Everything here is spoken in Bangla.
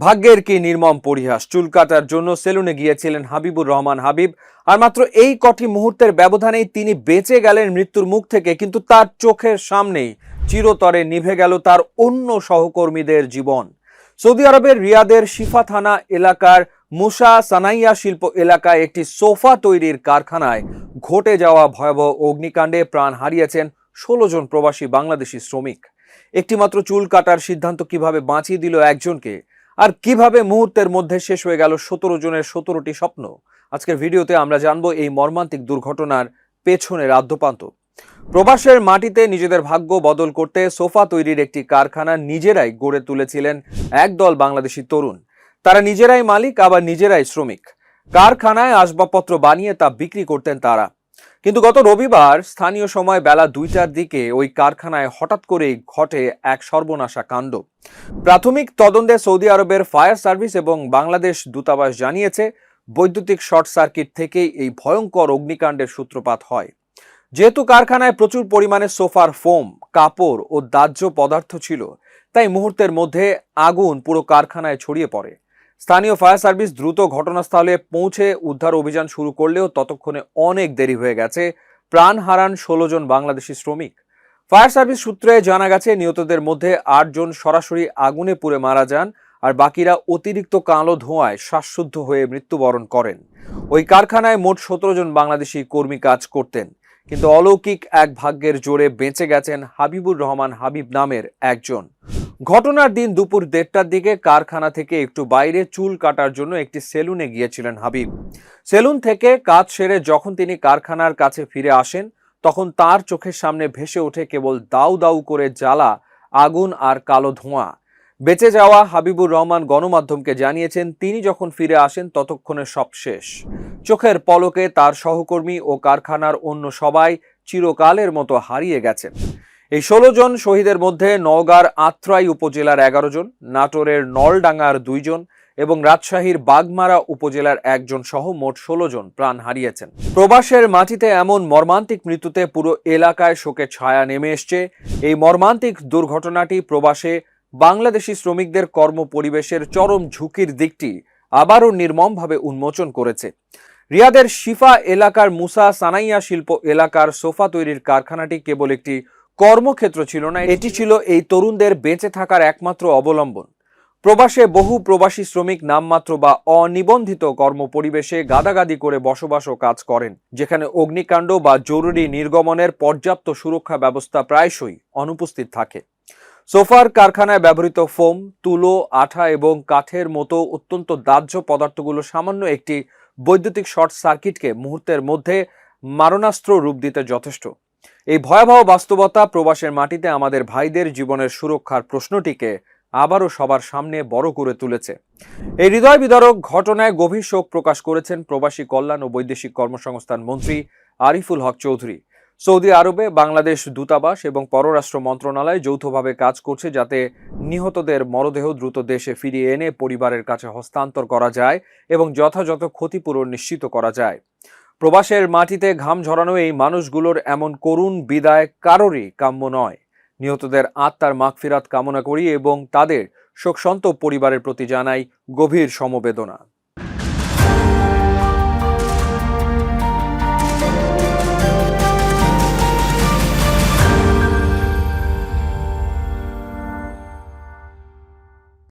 ভাগ্যের কি নির্মম পরিহাস। চুল কাটার জন্য সেলুনে গিয়েছিলেন হাবিবুর রহমান হাবিব, আর মাত্র এই কটি মুহূর্তের ব্যবধানেই তিনি বেঁচে গেলেন মৃত্যুর মুখ থেকে। কিন্তু তার চোখের সামনেই চিরতরে নিভে গেল তার অন্য সহকর্মীদের জীবন। সৌদি আরবের রিয়াদের শিফা থানা এলাকার মুসা সানাইয়া শিল্প এলাকায় একটি সোফা তৈরির কারখানায় ঘটে যাওয়া ভয়াবহ অগ্নিকাণ্ডে প্রাণ হারিয়েছেন ১৬ জন প্রবাসী বাংলাদেশি শ্রমিক। একটিমাত্র চুল কাটার সিদ্ধান্ত কিভাবে বাঁচিয়ে দিল একজনকে, আর কিভাবে মুহূর্তের মধ্যে শেষ হয়ে গেল ১৭ জনের ১৭টি স্বপ্ন। আজকের ভিডিওতে আমরা জানবো এই মর্মান্তিক দুর্ঘটনার পেছনের আদ্যোপান্ত। প্রবাসের মাটিতে নিজেদের ভাগ্য বদল করতে সোফা তৈরির একটি কারখানা নিজেরাই গড়ে তুলেছিলেন একদল বাংলাদেশি তরুণ। তারা নিজেরাই মালিক, আবার নিজেরাই শ্রমিক। কারখানায় আসবাবপত্র বানিয়ে তা বিক্রি করতেন তারা। কিন্তু গত রবিবার স্থানীয় সময় বেলা ২টার দিকে ওই কারখানায় হঠাৎ করেই ঘটে এক সর্বনাশা কাণ্ড। প্রাথমিক তদন্তে সৌদি আরবের ফায়ার সার্ভিস এবং বাংলাদেশ দূতাবাস জানিয়েছে, বৈদ্যুতিক শর্ট সার্কিট থেকেই এই ভয়ঙ্কর অগ্নিকাণ্ডের সূত্রপাত হয়। যেহেতু কারখানায় প্রচুর পরিমাণে সোফার ফোম, কাপড় ও দাহ্য পদার্থ ছিল, তাই মুহূর্তের মধ্যে আগুন পুরো কারখানায় ছড়িয়ে পড়ে। স্থানীয় ফায়ার সার্ভিস দ্রুত ঘটনাস্থলে পৌঁছে উদ্ধার অভিযান শুরু করলেও ততক্ষণে অনেক দেরি হয়ে গেছে। প্রাণ হারান ১৬ জন বাংলাদেশি শ্রমিক। ফায়ার সার্ভিস সূত্রে জানা গেছে, নিহতদের মধ্যে ৮ জন সরাসরি আগুনে পুড়ে মারা যান, আর বাকিরা অতিরিক্ত কালো ধোঁয়ায় শ্বাসরুদ্ধ হয়ে মৃত্যুবরণ করেন। ওই কারখানায় মোট ১৭ জন বাংলাদেশি কর্মী কাজ করতেন, কিন্তু অলৌকিক এক ভাগ্যের জোরে বেঁচে গেছেন হাবিবুর রহমান হাবিব নামের একজন। ঘটনার দিন দুপুর ১:৩০টার দিকে কারখানা থেকে একটু বাইরে চুল কাটার জন্য একটি সেলুনে গিয়েছিলেন হাবিব। সেলুন থেকে কাজ সেরে যখন তিনি কারখানার কাছে ফিরে আসেন, তখন তার চোখের সামনে ভেসে ওঠে কেবল দাউ দাউ করে জ্বালা আগুন আর কালো ধোঁয়া। বেঁচে যাওয়া হাবিবুর রহমান গণমাধ্যমকে জানিয়েছেন, তিনি যখন ফিরে আসেন ততক্ষণে সব শেষ। চোখের পলকে তার সহকর্মী ও কারখানার অন্য সবাই চিরকালের মতো হারিয়ে গেছেন। এই ১৬ জন শহীদের মধ্যে নওগাঁর আত্রাই উপজেলার ১১ জন, নাটোরের নলডাঙ্গার ২ জন এবং রাজশাহীর বাগমারা উপজেলার ১ জন সহ মোট ১৬ জন প্রাণ হারিয়েছেন। প্রবাসের মাটিতে এমন মর্মান্তিক মৃত্যুতে পুরো এলাকায় শোকের ছায়া নেমে এসছে। এই মর্মান্তিক দুর্ঘটনাটি প্রবাসে বাংলাদেশি শ্রমিকদের কর্ম পরিবেশের চরম ঝুঁকির দিকটি আবারও নির্মমভাবে উন্মোচন করেছে। রিয়াদের শিফা এলাকার মুসা সানাইয়া শিল্প এলাকার সোফা তৈরির কারখানাটি কেবল একটি কর্মক্ষেত্র ছিল না, এটি ছিল এই তরুণদের বেঁচে থাকার একমাত্র অবলম্বন। প্রবাসে বহু প্রবাসী শ্রমিক নামমাত্র বা অনিবন্ধিত কর্ম পরিবেশে গাদাগাদি করে বসবাস ও কাজ করেন, যেখানে অগ্নিকাণ্ড বা জরুরি নির্গমনের পর্যাপ্ত সুরক্ষা ব্যবস্থা প্রায়শই অনুপস্থিত থাকে। সোফার কারখানায় ব্যবহৃত ফোম, তুলো, আঠা এবং কাঠের মতো অত্যন্ত দাহ্য পদার্থগুলো সামান্য একটি বৈদ্যুতিক শর্ট সার্কিটকে মুহূর্তের মধ্যে মারণাস্ত্র রূপ দিতে যথেষ্ট। এই ভয়াবহ বাস্তবতা প্রবাসের মাটিতে আমাদের ভাইদের জীবনের সুরক্ষার প্রশ্নটিকে আবারও সবার সামনে বড় করে তুলেছে। এই হৃদয় বিদারক ঘটনায় গভীর শোক প্রকাশ করেছেন প্রবাসী কল্যাণ ও বৈদেশিক কর্মসংস্থান মন্ত্রী আরিফুল হক চৌধুরী। সৌদি আরবে বাংলাদেশ দূতাবাস এবং পররাষ্ট্র মন্ত্রণালয় যৌথভাবে কাজ করছে, যাতে নিহতদের মরদেহ দ্রুত দেশে ফিরিয়ে এনে পরিবারের কাছে হস্তান্তর করা যায় এবং যথাযথ ক্ষতিপূরণ নিশ্চিত করা যায়। প্রবাসের মাটিতে ঘাম ঝরানো এই মানুষগুলোর এমন করুণ বিদায় কারোরই কাম্য নয়। নিহতদের আত্মার মাগফিরাত কামনা করি এবং তাদের শোকসন্তপ্ত পরিবারের প্রতি জানাই গভীর সমবেদনা।